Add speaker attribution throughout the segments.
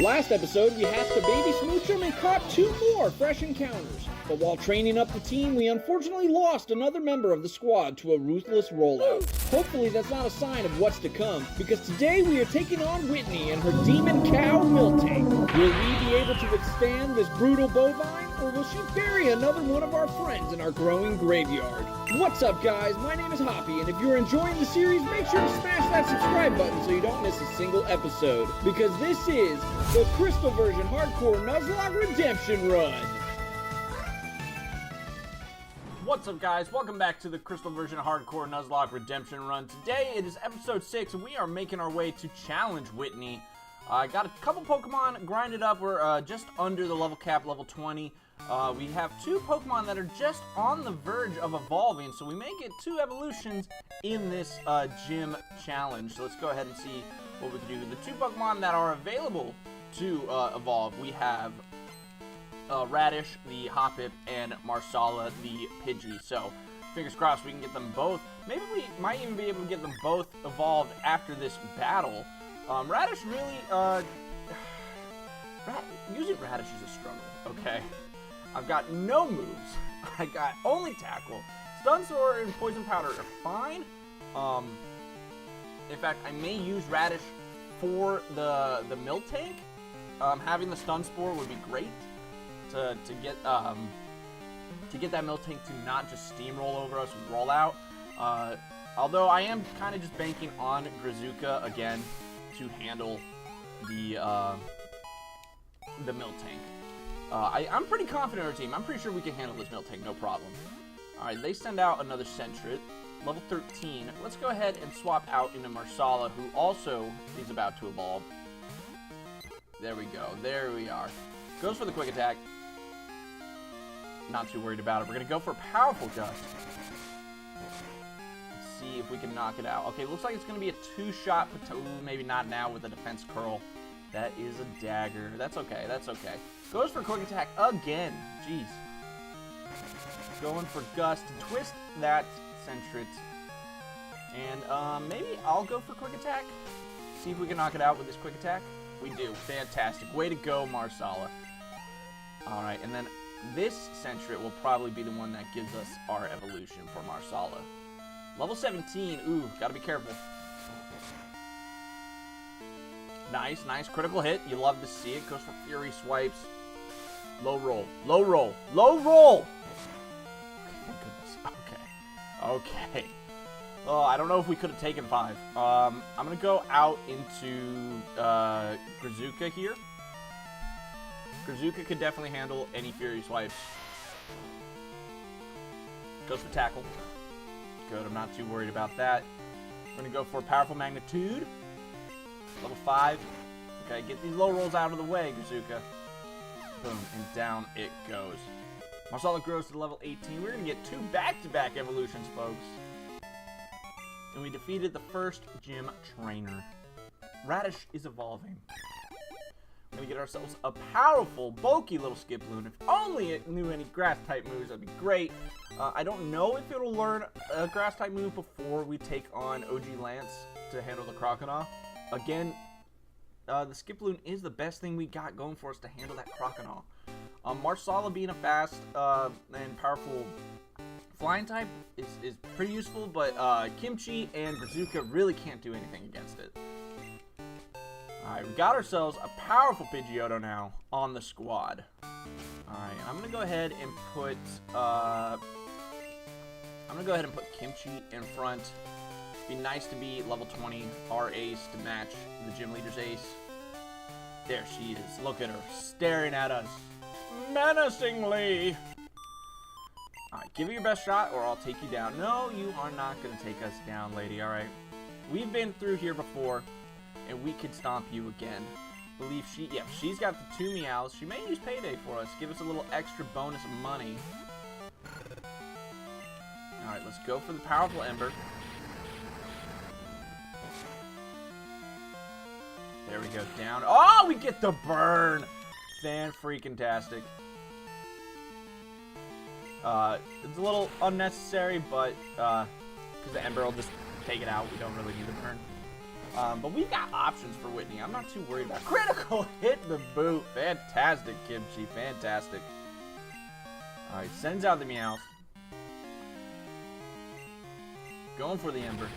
Speaker 1: Last episode, we hatched a baby smoochum and caught 2 more fresh encounters. But while training up the team, we unfortunately lost another member of the squad to a ruthless rollout. Hopefully that's not a sign of what's to come, because today we are taking on Whitney and her demon cow Miltank. Will we be able to withstand this brutal bovine, or will she bury another one of our friends in our growing graveyard? What's up, guys? My name is Hoppy, and if you're enjoying the series, make sure to smash that subscribe button so you don't miss a single episode, because this is the Crystal version Hardcore Nuzlocke Redemption Run. What's up, guys? Welcome back to the Crystal version Hardcore Nuzlocke Redemption Run. Today it is episode 6, and we are making our way to challenge Whitney. I got a couple Pokemon grinded up. We're just under the level cap, level 20. We have 2 Pokemon that are just on the verge of evolving, so we may get 2 evolutions in this gym challenge. So let's go ahead and see what we can do. The 2 Pokemon that are available to evolve, we have Radish, the Hoppip, and Marsala, the Pidgey. So fingers crossed we can get them both. Maybe we might even be able to get them both evolved after this battle. Radish really, using Radish is a struggle, okay? I've got no moves. I got only Tackle. Stun Sword and Poison Powder are fine. In fact, I may use Radish for the Miltank. Having the Stun Spore would be great to get that Miltank to not just steamroll over us with Rollout. Although I am kind of just banking on Grazuka again to handle the Miltank. I'm pretty confident in our team. I'm pretty sure we can handle this Miltank, no problem. Alright, they send out another Sentret, level 13. Let's go ahead and swap out into Marsala, who also is about to evolve. There we go. There we are. Goes for the Quick Attack. Not too worried about it. We're going to go for Powerful Gust. Let's see if we can knock it out. Okay, looks like it's going to be a 2-shot. Ooh, maybe not now with a Defense Curl. That is a dagger. That's okay. That's okay. Goes for Quick Attack again. Jeez. Going for Gust to twist that Sentret. And maybe I'll go for Quick Attack. See if we can knock it out with this Quick Attack. We do. Fantastic. Way to go, Marsala. Alright, and then this Sentret will probably be the one that gives us our evolution for Marsala. Level 17. Ooh, gotta be careful. Nice, nice. Critical hit. You love to see it. Goes for Fury Swipes. Low roll. Low roll. Low roll! Thank goodness. Okay. Okay. Oh, I don't know if we could have taken 5. I'm going to go out into Grazuka here. Grazuka could definitely handle any Fury Swipes. Goes for Tackle. Good, I'm not too worried about that. We're going to go for Powerful Magnitude. Level 5. Okay, get these low rolls out of the way, Grazuka. Boom, and down it goes. Marsala grows to level 18. We're going to get 2 back-to-back evolutions, folks. And we defeated the first gym trainer. Radish is evolving. We're going to get ourselves a powerful, bulky little Skiploon. If only it knew any grass-type moves, that'd be great. I don't know if it'll learn a grass-type move before we take on OG Lance to handle the Croconaw. Again, the Skiploon is the best thing we got going for us to handle that Croconaw. Marsala being a fast and powerful Flying type is pretty useful, but Kimchi and Grazuka really can't do anything against it. Alright, we got ourselves a powerful Pidgeotto now on the squad. Alright, I'm gonna go ahead and put Kimchi in front. Be nice to be level 20, our ace, to match the gym leader's ace. There she is. Look at her, staring at us menacingly. Alright, give it your best shot or I'll take you down. No, you are not going to take us down, lady, alright? We've been through here before, and we could stomp you again. Believe she's got the 2 meows. She may use Payday for us. Give us a little extra bonus of money. Alright, let's go for the powerful Ember. There we go, down. Oh, we get the burn! Fan-freaking-tastic. It's a little unnecessary, but because the Ember will just take it out, we don't really need the burn. But we've got options for Whitney. I'm not too worried about critical hit the boot. Fantastic, Kimchi. Fantastic. All right, sends out the Meowth. Going for the Ember.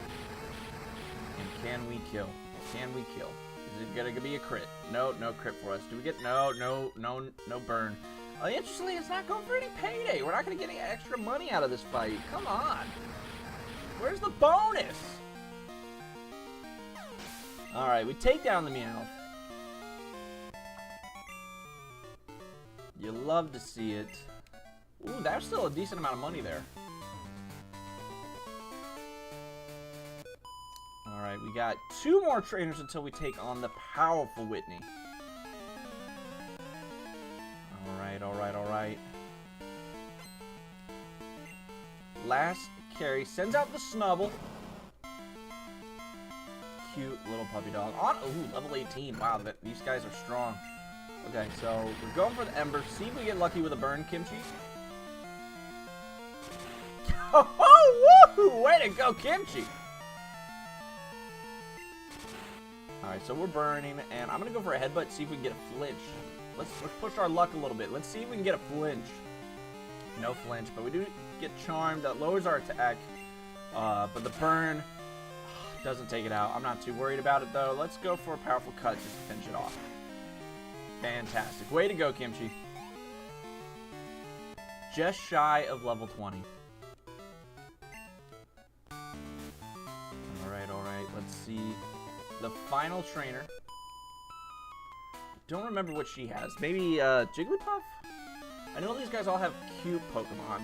Speaker 1: And can we kill? Can we kill? Is it gonna be a crit? No, no crit for us. Do we get no burn? Interestingly, it's not going for any payday. We're not gonna get any extra money out of this fight. Come on. Where's the bonus? All right, we take down the Meowth. You love to see it. Ooh, that's still a decent amount of money there. Alright, we got 2 more trainers until we take on the powerful Whitney. Alright, alright, alright. Last carry sends out the Snubble. Cute little puppy dog. Ooh, level 18. Wow, these guys are strong. Okay, so we're going for the Ember. See if we get lucky with a burn, Kimchi. Oh, woo! Way to go, Kimchi! Alright, so we're burning, and I'm gonna go for a headbutt, see if we can get a flinch. Let's push our luck a little bit. Let's see if we can get a flinch. No flinch, but we do get charmed. That lowers our attack. But the burn doesn't take it out. I'm not too worried about it, though. Let's go for a powerful cut just to finish it off. Fantastic. Way to go, Kimchi. Just shy of level 20. Alright. Let's see. The final trainer. Don't remember what she has. Maybe Jigglypuff? I know these guys all have cute Pokemon.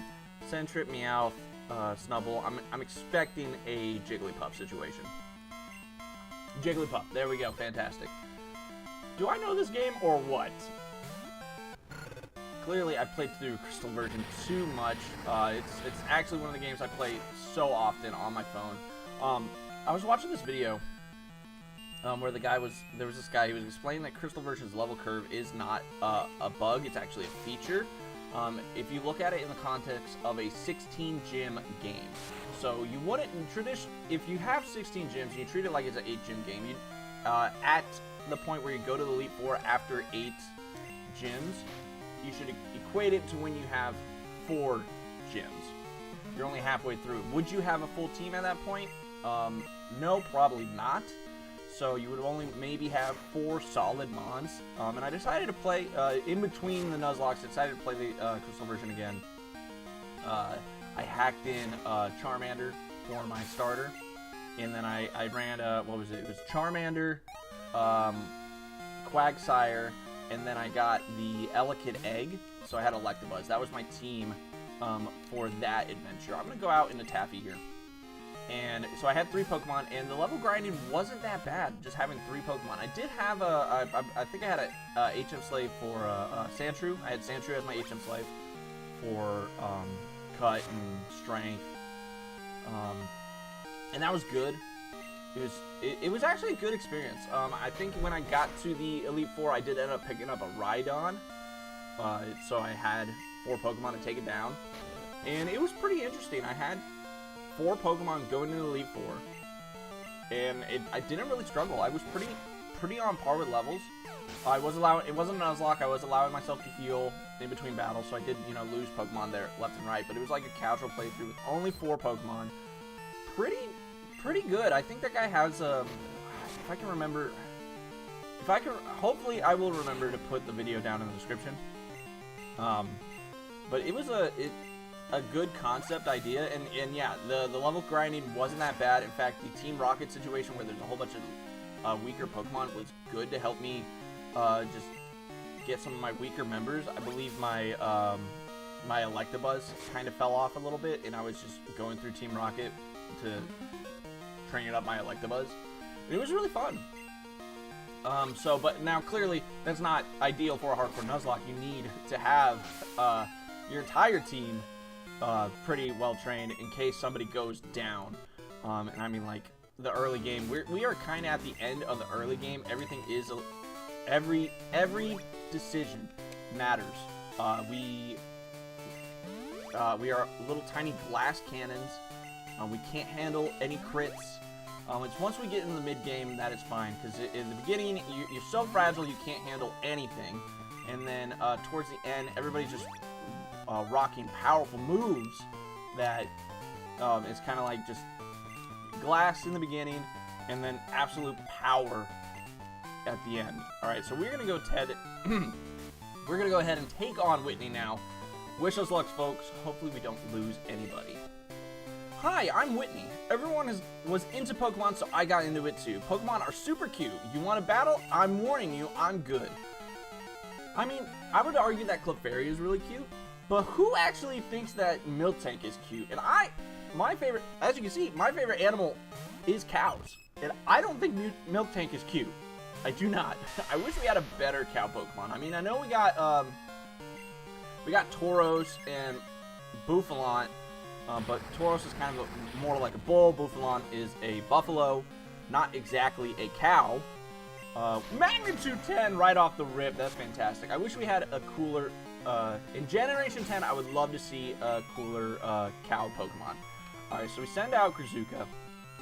Speaker 1: Sentret, Meowth, Snubble. I'm expecting a Jigglypuff situation. Jigglypuff. There we go. Fantastic. Do I know this game or what? Clearly, I played through Crystal version too much. It's actually one of the games I play so often on my phone. I was watching this video where there was this guy who was explaining that Crystal version's level curve is not a bug, it's actually a feature. If you look at it in the context of a 16 gym game. So you wouldn't, if you have 16 gyms and you treat it like it's an 8 gym game, at the point where you go to the Elite Four after 8 gyms, you should equate it to when you have 4 gyms. You're only halfway through. Would you have a full team at that point? No, probably not. So you would only maybe have 4 solid Mons. And I decided to play, in between the Nuzlockes, I decided to play the Crystal version again. I hacked in Charmander for my starter. And then I ran, what was it? It was Charmander, Quagsire, and then I got the Elekid Egg. So I had Electabuzz. That was my team for that adventure. I'm going to go out into Taffy here. And so I had 3 Pokemon, and the level grinding wasn't that bad, just having 3 Pokemon. I did have I think I had a HM Slave for Sandshrew. I had Sandshrew as my HM Slave for cut and strength. And that was good. It was actually a good experience. I think when I got to the Elite Four, I did end up picking up a Rhydon. So I had 4 Pokemon to take it down. And it was pretty interesting. I had 4 Pokemon going into the Elite Four, and I didn't really struggle. I was pretty on par with levels. It wasn't a Nuzlocke. I was allowing myself to heal in between battles, so I did lose Pokemon there left and right. But it was like a casual playthrough with only 4 Pokemon. Pretty good. I think that guy has if I can remember, hopefully I will remember to put the video down in the description. But it was a good concept idea, and yeah, the level grinding wasn't that bad. In fact, the Team Rocket situation where there's a whole bunch of weaker Pokemon was good to help me just get some of my weaker members. I believe my my Electabuzz kind of fell off a little bit, and I was just going through Team Rocket to training up my Electabuzz. And it was really fun. But now clearly that's not ideal for a Hardcore Nuzlocke. You need to have your entire team pretty well trained in case somebody goes down. And I mean, like, the early game, we are kind of at the end of the early game. Everything is every decision matters. We are little tiny glass cannons. We can't handle any crits. It's once we get into the mid-game that it's fine, because in the beginning, you're so fragile you can't handle anything. And then towards the end, everybody's just rocking powerful moves that it's kind of like just glass in the beginning and then absolute power at the end. All right, so we're going to go we're going to go ahead and take on Whitney now. Wish us luck, folks. Hopefully we don't lose anybody. Hi, I'm Whitney. Everyone was into Pokemon, so I got into it too. Pokemon are super cute. You want to battle? I'm warning you, I'm good. I mean, I would argue that Clefairy is really cute, but who actually thinks that Miltank is cute? And my favorite, as you can see, my favorite animal is cows. And I don't think Miltank is cute. I do not. I wish we had a better cow Pokemon. I mean, I know we got Tauros and Bouffalant, but Tauros is kind of more like a bull. Bouffalant is a buffalo, not exactly a cow. Magnitude 10 right off the rip. That's fantastic. I wish we had a cooler, in Generation 10, I would love to see a cooler cow Pokemon. Alright, so we send out Grizuka,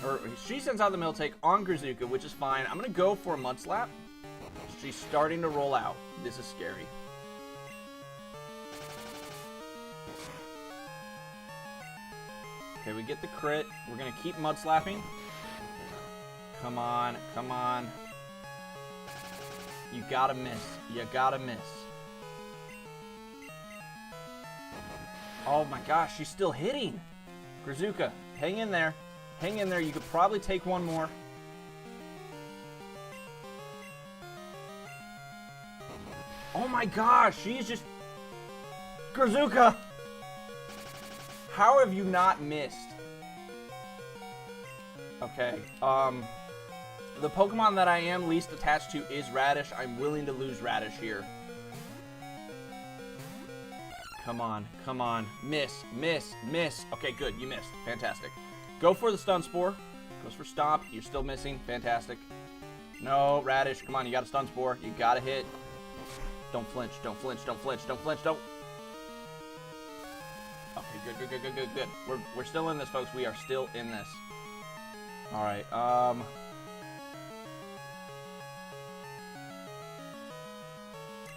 Speaker 1: or she sends out the Miltank on Grizuka, which is fine. I'm going to go for a Mudslap. She's starting to roll out. This is scary. Okay, we get the crit. We're going to keep Mudslapping. Come on, come on. You gotta miss. You gotta miss. Oh my gosh, she's still hitting. Grizuka, hang in there. Hang in there. You could probably take one more. Oh my gosh, she's just... Grizuka! How have you not missed? Okay, the Pokemon that I am least attached to is Radish. I'm willing to lose Radish here. Come on, come on. Miss, miss, miss. Okay, good, you missed. Fantastic. Go for the Stun Spore. Goes for Stomp. You're still missing. Fantastic. No, Radish, come on, you got a Stun Spore. You gotta hit. Don't flinch, don't flinch, don't flinch, don't flinch, don't... Okay, good, good, good, good, good, good. We're still in this, folks. We are still in this. Alright,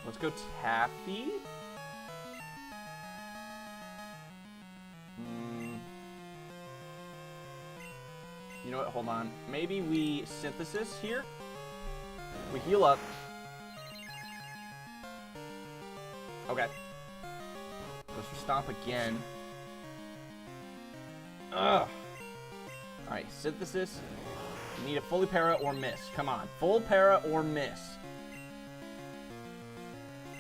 Speaker 1: let's go Taffy. You know what? Hold on. Maybe we Synthesis here. We heal up. Okay. Goes for Stomp again. Ugh. Alright, Synthesis. You need a fully para or miss. Come on. Full para or miss.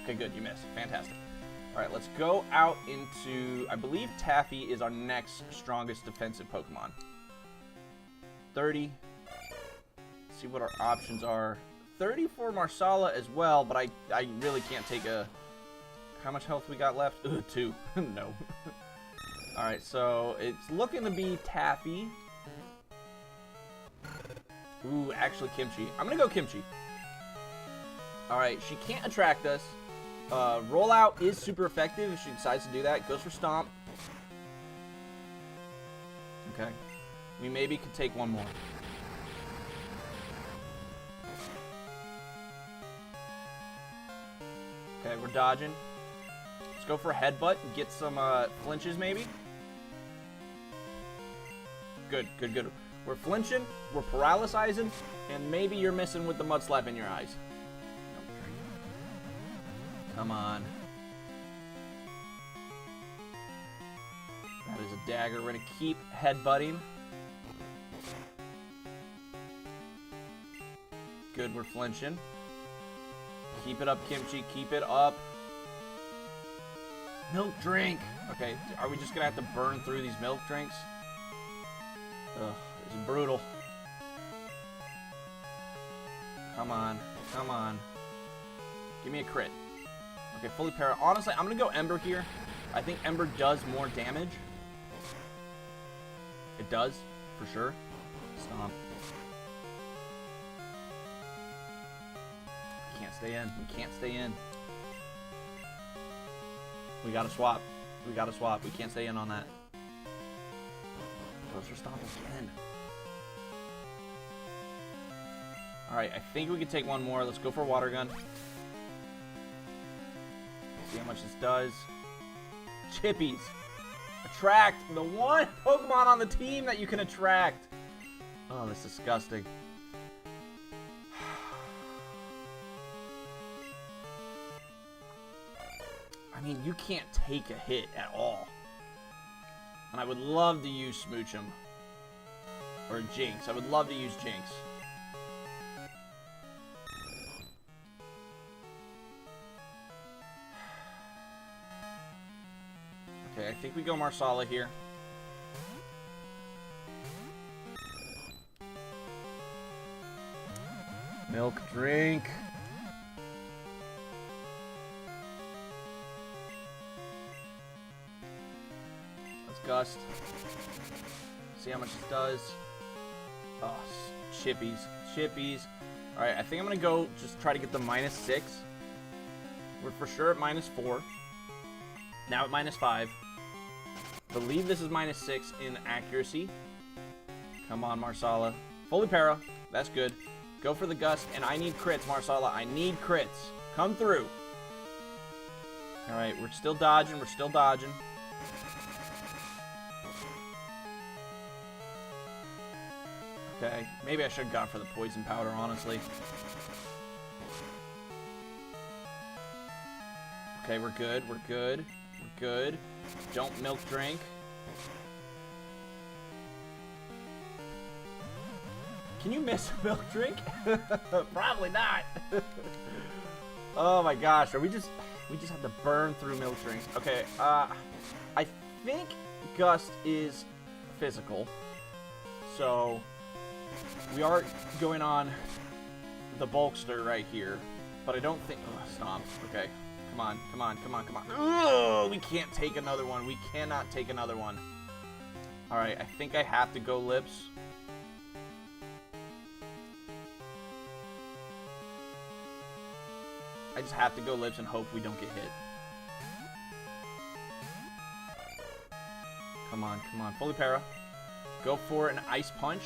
Speaker 1: Okay, good. You missed. Fantastic. Alright, let's go out into... I believe Taffy is our next strongest defensive Pokemon. 30. Let's see what our options are. 30 for Marsala as well, but I really can't take a... How much health we got left? Ugh, 2. No. Alright, so it's looking to be Taffy. Ooh, actually Kimchi. I'm gonna go Kimchi. Alright, she can't attract us. Rollout is super effective if she decides to do that. Goes for Stomp. Okay. We maybe could take one more. Okay, we're dodging. Let's go for a Headbutt and get some flinches maybe. Good, good, good. We're flinching, we're paralyzing, and maybe you're missing with the Mudslap in your eyes. Come on. That is a dagger. We're going to keep headbutting. Good, we're flinching. Keep it up, Kimchi. Keep it up. Milk drink. Okay, are we just going to have to burn through these milk drinks? Ugh, this is brutal. Come on. Come on. Give me a crit. Okay, fully para. Honestly, I'm going to go Ember here. I think Ember does more damage. It does, for sure. Stomp. Can't stay in. We can't stay in. We gotta swap. We gotta swap. We can't stay in on that. Goes for Stomp again. Alright, I think we can take one more. Let's go for a water gun. See how much this does. Chippies. Attract the one Pokemon on the team that you can attract. Oh, that's disgusting. I mean, you can't take a hit at all. And I would love to use Smoochum. Or Jinx. I would love to use Jinx. Okay, I think we go Marsala here. Milk drink. Let's gust. See how much it does. Oh, chippies. Chippies. Alright, I think I'm going to go just try to get the -6. We're for sure at -4. Now at -5. Believe this is -6 in accuracy. Come on, Marsala. Fully para. That's good. Go for the gust, and I need crits, Marsala. I need crits. Come through. Alright, we're still dodging. We're still dodging. Okay, maybe I should have gone for the poison powder, honestly. Okay, we're good. We're good. We're good. Don't milk drink. Can you miss a milk drink? Probably not. Oh my gosh, we just have to burn through milk drinks. Okay, I think Gust is physical. So we are going on the Bulkster right here. But I don't think Stomp. Okay. Come on, come on, come on, come on. Ugh, we can't take another one. We cannot take another one. Alright, I think I have to go Lips. I just have to go Lips and hope we don't get hit. Come on, come on. Fully para. Go for an Ice Punch.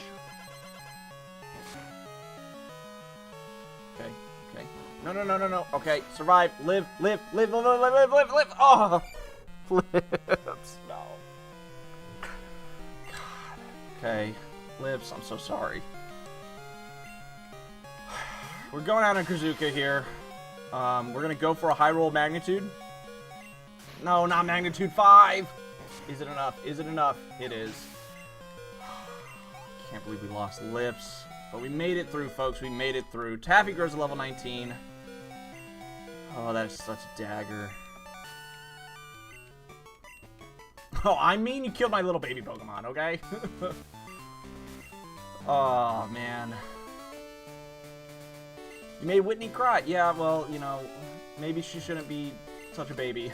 Speaker 1: Okay, okay. No, no, no, no, no. Okay, survive. Live, live, live, live, live, live, live, live, live. Oh! Lips. No. God. Okay. Lips, I'm so sorry. We're going out on Kazuka here. We're going to go for a high roll magnitude. No, not magnitude 5. Is it enough? Is it enough? It is. Can't believe we lost Lips. But we made it through, folks. We made it through. Taffy grows to level 19. Oh, that is such a dagger. Oh, I mean you killed my little baby Pokemon, okay? Oh, man. You made Whitney cry. Yeah, well, you know, maybe she shouldn't be such a baby.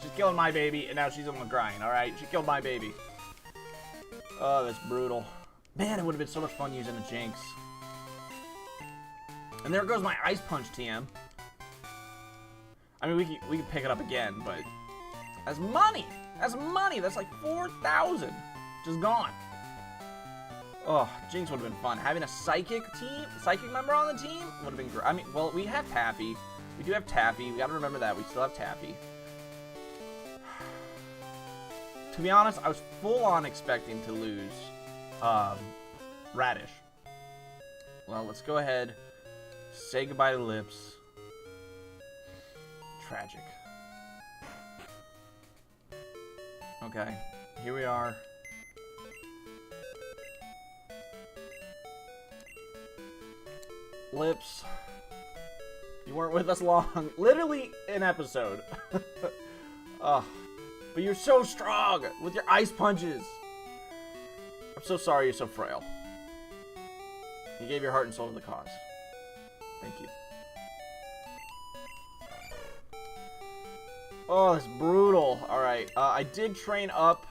Speaker 1: She's killing my baby, and now she's on the grind, alright? She killed my baby. Oh, that's brutal. Man, it would have been so much fun using a Jinx. And there goes my Ice Punch TM. I mean, we can pick it up again, but that's money. That's money. That's like 4,000. Just gone. Oh, Jinx would have been fun. Having a psychic member on the team would have been great. I mean, well, we have Taffy. We do have Taffy. We got to remember that. We still have Taffy. To be honest, I was full on expecting to lose Radish. Well, let's go ahead. Say goodbye to Lips. Tragic. Okay, here we are. Lips. You weren't with us long. Literally an episode. Oh, but you're so strong with your ice punches. I'm so sorry you're so frail. You gave your heart and soul to the cause. Thank you. Oh, that's brutal. Alright, I did train up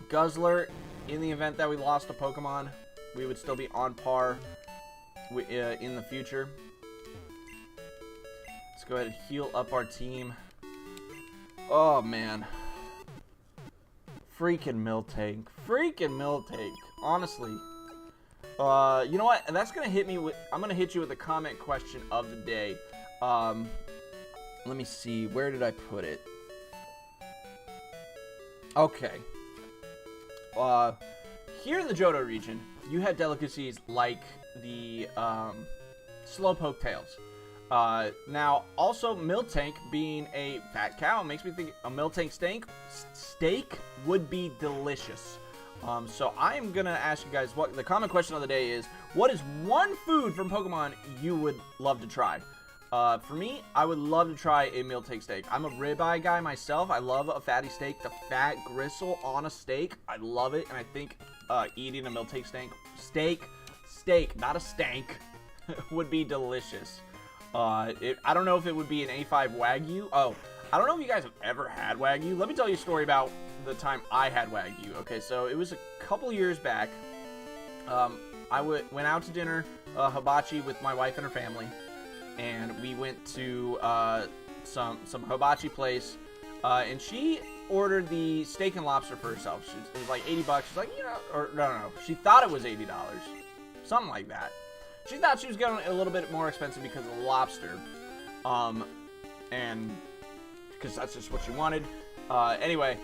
Speaker 1: Guzzler in the event that we lost a Pokemon. We would still be on par in the future. Let's go ahead and heal up our team. Oh, man. Freaking Miltank. Freaking Miltank. Honestly. You know what? That's gonna hit me with. I'm gonna hit you with the comment question of the day. Let me see. Where did I put it? Okay. Here in the Johto region, you have delicacies like the slowpoke tails. Now, also Miltank being a fat cow makes me think a Miltank steak would be delicious. So I am gonna ask you guys what the common question of the day is. What is one food from Pokemon you would love to try? For me, I would love to try a Miltank steak. I'm a ribeye guy myself. I love a fatty steak. The fat gristle on a steak, I love it. And I think eating a Miltank steak, not a stank, would be delicious. I don't know if it would be an A5 Wagyu. Oh, I don't know if you guys have ever had Wagyu. Let me tell you a story about the time I had Wagyu. Okay, so it was a couple years back. I went out to dinner, hibachi, with my wife and her family, and we went to some hibachi place, and she ordered the steak and lobster for herself. It was like $80. She's like, you know, or no. She thought it was $80, something like that. She thought she was getting a little bit more expensive because of the lobster, and because that's just what she wanted. Anyway,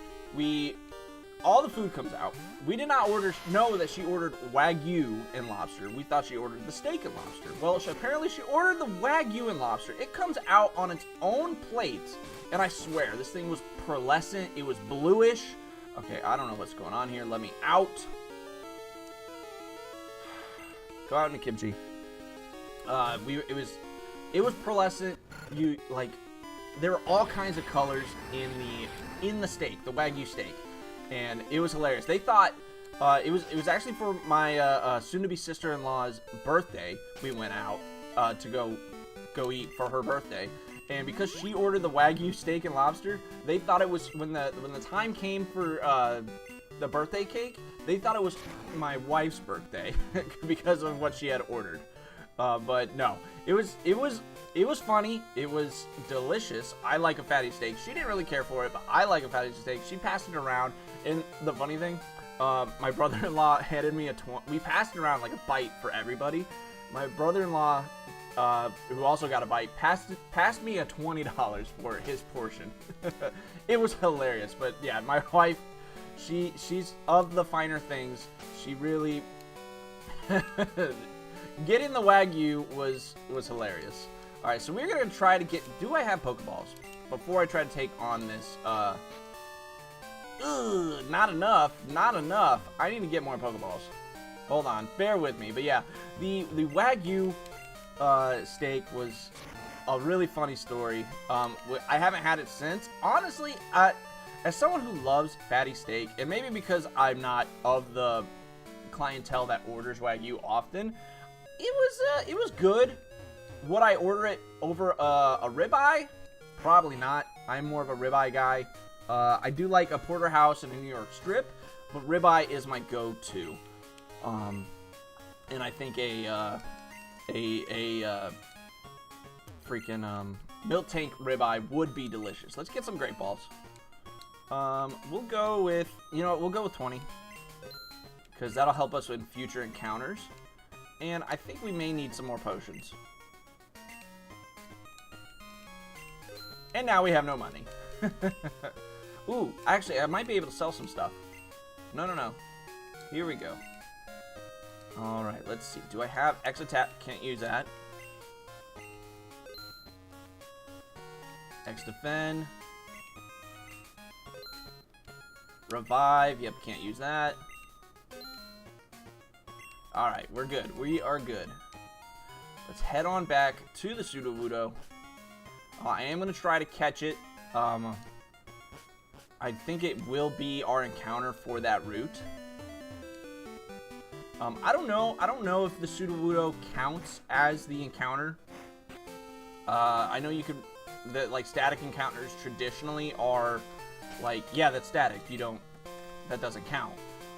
Speaker 1: all the food comes out. We did not know that she ordered Wagyu and lobster. We thought she ordered the steak and lobster. Well, apparently she ordered the Wagyu and lobster. It comes out on its own plate, and I swear, this thing was pearlescent. It was bluish. Okay, I don't know what's going on here. Let me out. Go out in the kimchi. It was pearlescent. There were all kinds of colors in the steak, the Wagyu steak, and it was hilarious. They thought it was actually for my soon-to-be sister-in-law's birthday. We went out to go eat for her birthday, and because she ordered the Wagyu steak and lobster, they thought it was when the time came for the birthday cake. They thought it was my wife's birthday because of what she had ordered. But no, it was funny. It was delicious. I like a fatty steak. She didn't really care for it, but I like a fatty steak. She passed it around, and the funny thing, my brother-in-law handed me we passed it around like a bite for everybody. My brother-in-law, who also got a bite, passed me a $20 for his portion. It was hilarious. But yeah, my wife, she's of the finer things. She really getting the Wagyu was hilarious. All right, so we're gonna try to get. Do I have Pokeballs before I try to take on this? Not enough. I need to get more Pokeballs. Hold on, bear with me. But yeah, the Wagyu steak was a really funny story. I haven't had it since. Honestly, as someone who loves fatty steak, and maybe because I'm not of the clientele that orders Wagyu often, it was good. Would I order it over a ribeye? Probably not. I'm more of a ribeye guy. I do like a porterhouse and a New York strip, but ribeye is my go-to. And I think a freaking Miltank ribeye would be delicious. Let's get some Great Balls. We'll go with 20, because that'll help us with future encounters. And I think we may need some more potions. And now we have no money. Ooh, actually, I might be able to sell some stuff. No. Here we go. Alright, let's see. Do I have X attack? Can't use that. X defend. Revive. Yep, can't use that. Alright, we're good. We are good. Let's head on back to the Sudowoodo. I am going to try to catch it. I think it will be our encounter for that route. I don't know if the Sudowoodo counts as the encounter. I know you could, like, static encounters traditionally are like, yeah, that's static. That doesn't count.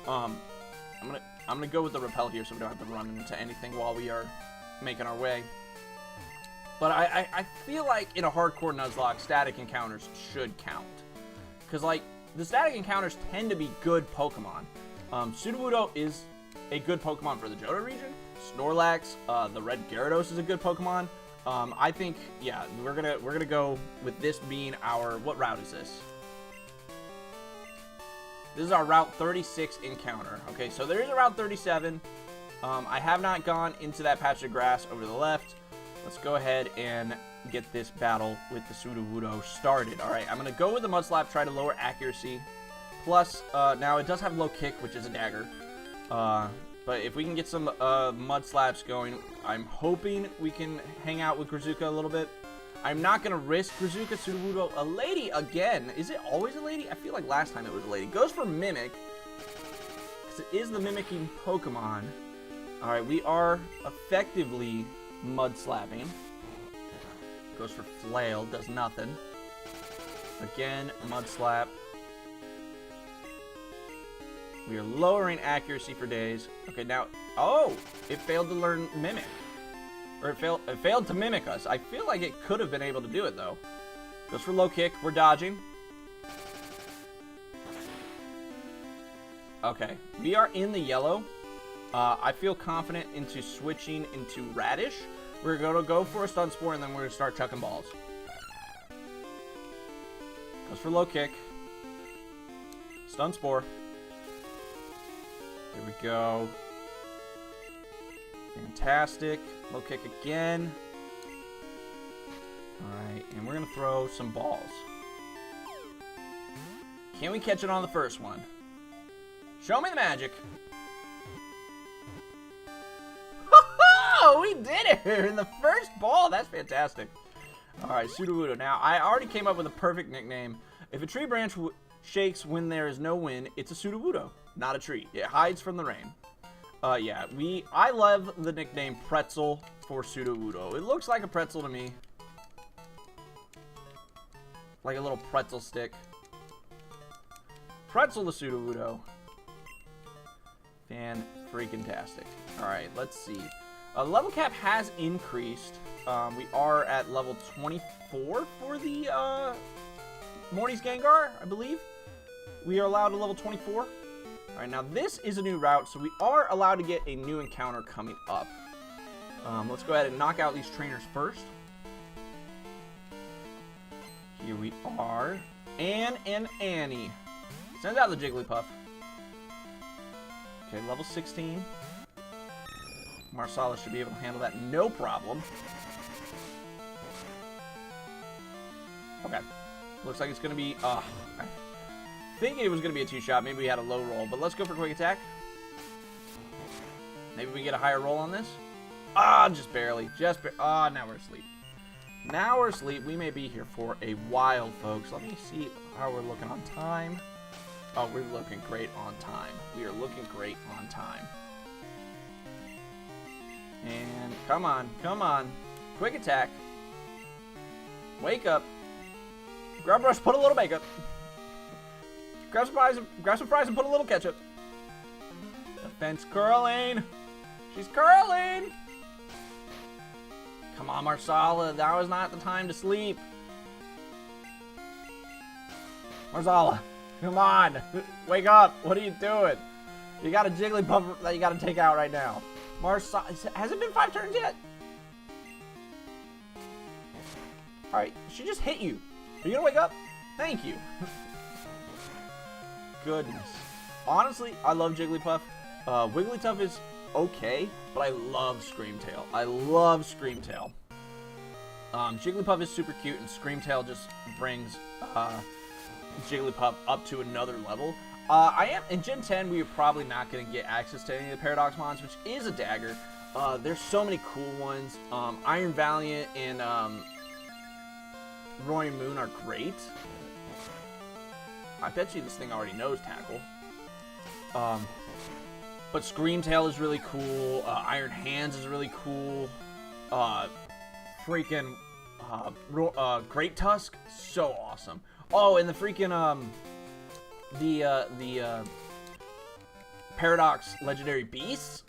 Speaker 1: I'm gonna go with the repel here so we don't have to run into anything while we are making our way. But I feel like in a hardcore Nuzlocke, static encounters should count. Because, like, the static encounters tend to be good Pokemon. Sudowoodo is a good Pokemon for the Johto region. Snorlax, the red Gyarados is a good Pokemon. I think, yeah, we're gonna go with this being our, what route is this? This is our Route 36 encounter. Okay, so there is a Route 37. I have not gone into that patch of grass over the left. Let's go ahead and get this battle with the Sudowoodo started. All right, I'm going to go with the Mud Slap, try to lower accuracy. Plus, now it does have low kick, which is a dagger. But if we can get some Mud Slaps going, I'm hoping we can hang out with Grizuka a little bit. I'm not going to risk Grizuka, Sudowoodo, a lady again. Is it always a lady? I feel like last time it was a lady. Goes for Mimic, because it is the mimicking Pokemon. All right, we are effectively Mud Slapping. Goes for Flail, does nothing. Again, Mud Slap. We are lowering accuracy for days. Okay, now, oh, it failed to learn Mimic. Or it failed to mimic us. I feel like it could have been able to do it, though. Goes for low kick. We're dodging. Okay. We are in the yellow. I feel confident into switching into Radish. We're going to go for a Stun Spore, and then we're going to start chucking balls. Goes for low kick. Stun Spore. Here we go. Fantastic. Low kick again. Alright, and we're going to throw some balls. Can we catch it on the first one? Show me the magic. Oh, we did it in the first ball. That's fantastic. Alright, Sudowoodo. Now, I already came up with a perfect nickname. If a tree branch shakes when there is no wind, it's a Sudowoodo, not a tree. It hides from the rain. Yeah, I love the nickname Pretzel for Sudowoodo. It looks like a pretzel to me. Like a little pretzel stick. Pretzel to Sudowoodo. Fan-freaking-tastic. Alright, let's see. Level cap has increased. We are at level 24 for the Morty's Gengar, I believe. We are allowed to level 24. Alright, now this is a new route, so we are allowed to get a new encounter coming up. Let's go ahead and knock out these trainers first. Here we are. Anne and Annie. Sends out the Jigglypuff. Okay, level 16. Marsala should be able to handle that no problem. Okay. Looks like it's going to be... I think it was going to be a two-shot. Maybe we had a low roll. But let's go for quick attack. Maybe we get a higher roll on this. Just barely. Now we're asleep. Now we're asleep. We may be here for a while, folks. Let me see how we're looking on time. Oh, we're looking great on time. We are looking great on time. And come on, come on. Quick attack. Wake up. Grab brush, put a little makeup. Grab some fries and put a little ketchup. Defense curling. She's curling. Come on, Marsala. Now is not the time to sleep. Marsala, come on. Wake up. What are you doing? You got a Jigglypuff that you got to take out right now. Marsala, has it been 5 turns yet? Alright, she just hit you. Are you gonna wake up? Thank you. Goodness. Honestly, I love Jigglypuff. Wigglytuff is okay, but I love Screamtail. I love Screamtail. Jigglypuff is super cute, and Screamtail just brings Jigglypuff up to another level. In Gen 10, we are probably not going to get access to any of the Paradox Mons, which is a dagger. There's so many cool ones. Iron Valiant and Roaring Moon are great. I bet you this thing already knows Tackle. But Screamtail is really cool. Iron Hands is really cool. Great Tusk, so awesome. Oh, and the freaking the Paradox Legendary Beasts.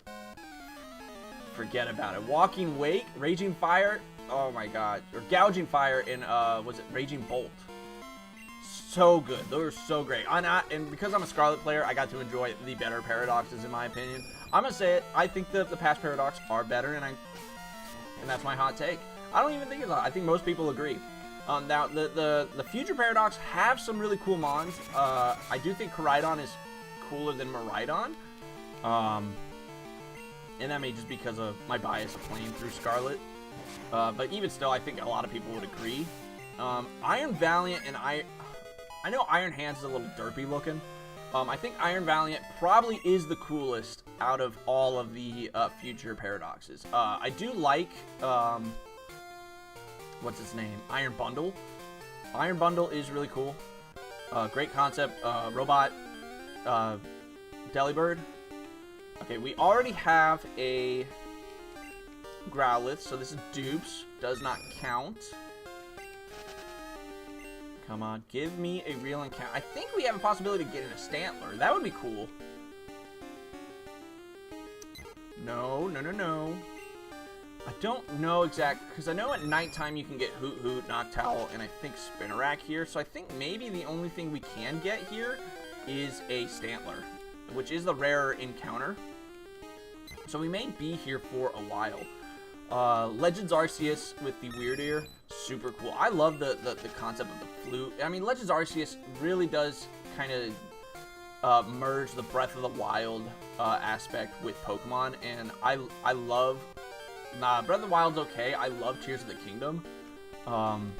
Speaker 1: Forget about it. Walking Wake, Raging Fire. Oh my god. Or Gouging Fire and was it Raging Bolt? so good. They were so great. And because I'm a Scarlet player, I got to enjoy the better Paradoxes, in my opinion. I'm going to say it. I think the past Paradox are better, and that's my hot take. I don't even think it's hot. I think most people agree. Now, the future Paradox have some really cool mons. I do think Koraidon is cooler than Miraidon. And that may just because of my bias of playing through Scarlet. But even still, I think a lot of people would agree. Iron Valiant and I know Iron Hands is a little derpy looking. I think Iron Valiant probably is the coolest out of all of the future Paradoxes. I do like, what's its name? Iron Bundle. Iron Bundle is really cool. Great concept. Robot Delibird. Okay, we already have a Growlithe, so this is dupes. Does not count. Come on, give me a real encounter. I think we have a possibility of getting a Stantler. That would be cool. No, no, no, no. I don't know exactly, because I know at nighttime you can get Hoot Hoot, Noctowl, and I think Spinarak here. So I think maybe the only thing we can get here is a Stantler, which is the rarer encounter. So we may be here for a while. Legends Arceus with the Weird Ear, super cool. I love the concept of the flute. I mean, Legends Arceus really does kind of merge the Breath of the Wild aspect with Pokemon, and I love... Breath of the Wild's okay. I love Tears of the Kingdom. Come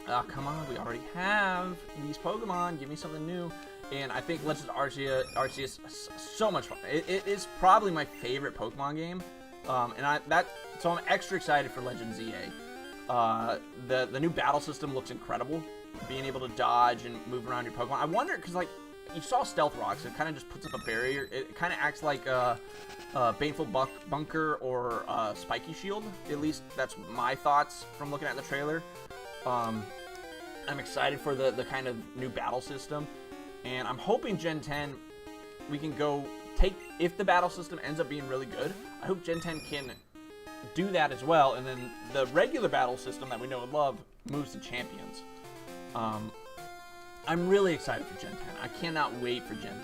Speaker 1: on, we already have these Pokemon. Give me something new. And I think Legends Arceus is so much fun. It is probably my favorite Pokemon game. So I'm extra excited for Legends ZA. The new battle system looks incredible. Being able to dodge and move around your Pokemon. I wonder, because like you saw Stealth Rocks, it kind of just puts up a barrier. It kind of acts like a Baneful Bunker or Spiky Shield. At least that's my thoughts from looking at the trailer. I'm excited for the kind of new battle system. And I'm hoping Gen 10, we can go take, if the battle system ends up being really good, I hope Gen 10 can do that as well. And then the regular battle system that we know and love moves to champions. I'm really excited for Gen 10. I cannot wait for Gen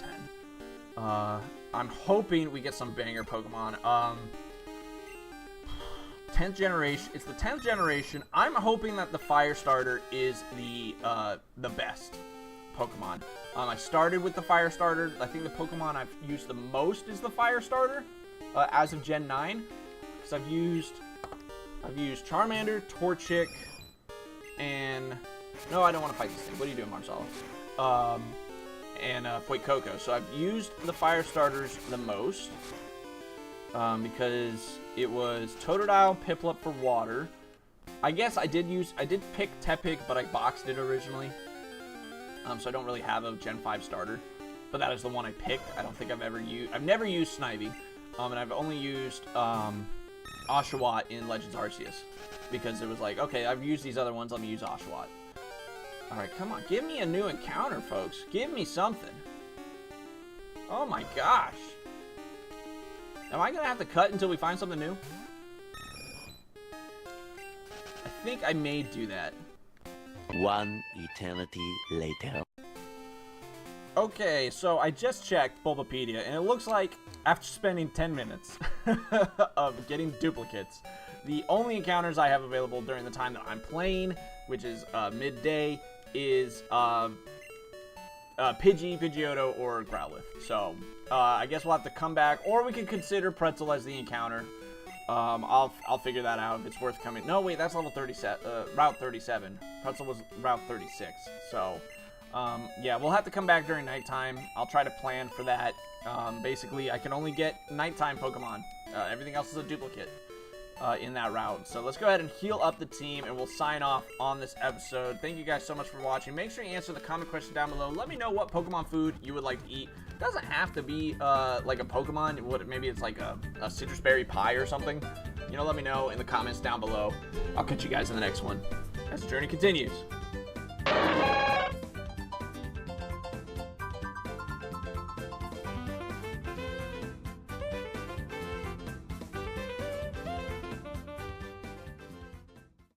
Speaker 1: 10. I'm hoping we get some banger Pokemon. 10th generation. It's the 10th generation. I'm hoping that the Fire Starter is the best Pokemon. I started with the Fire Starter. I think the Pokemon I've used the most is the Fire Starter as of Gen 9. Because I've used Charmander, Torchic, and... No, I don't want to fight this thing. What are you doing, Marcelo? And Fuecoco. So I've used the Fire Starters the most. Because it was Totodile, Piplup for water. I guess I did pick Tepig, but I boxed it originally. So I don't really have a Gen 5 starter. But that is the one I picked. I don't think I've never used Snivy. And I've only used Oshawott in Legends Arceus. Because it was like, okay, I've used these other ones, let me use Oshawott. Alright, come on. Give me a new encounter, folks. Give me something. Oh my gosh. Am I going to have to cut until we find something new? I think I may do that.
Speaker 2: One eternity later.
Speaker 1: Okay, so I just checked Bulbapedia, and it looks like after spending 10 minutes of getting duplicates, the only encounters I have available during the time that I'm playing, which is midday, is Pidgey, Pidgeotto, or Growlithe. So I guess we'll have to come back, or we could consider Pretzel as the encounter. I'll figure that out if it's worth coming. No, wait, that's level 37, Route 37. Pretzel was Route 36. So yeah, we'll have to come back during nighttime. I'll try to plan for that. Basically, I can only get nighttime Pokemon. Everything else is a duplicate in that route. So let's go ahead and heal up the team, and we'll sign off on this episode. Thank you guys so much for watching. Make sure you answer the comment question down below. Let me know what Pokemon food you would like to eat. It doesn't have to be like a Pokemon. Maybe it's like a citrus berry pie or something. You know, let me know in the comments down below. I'll catch you guys in the next one as the journey continues.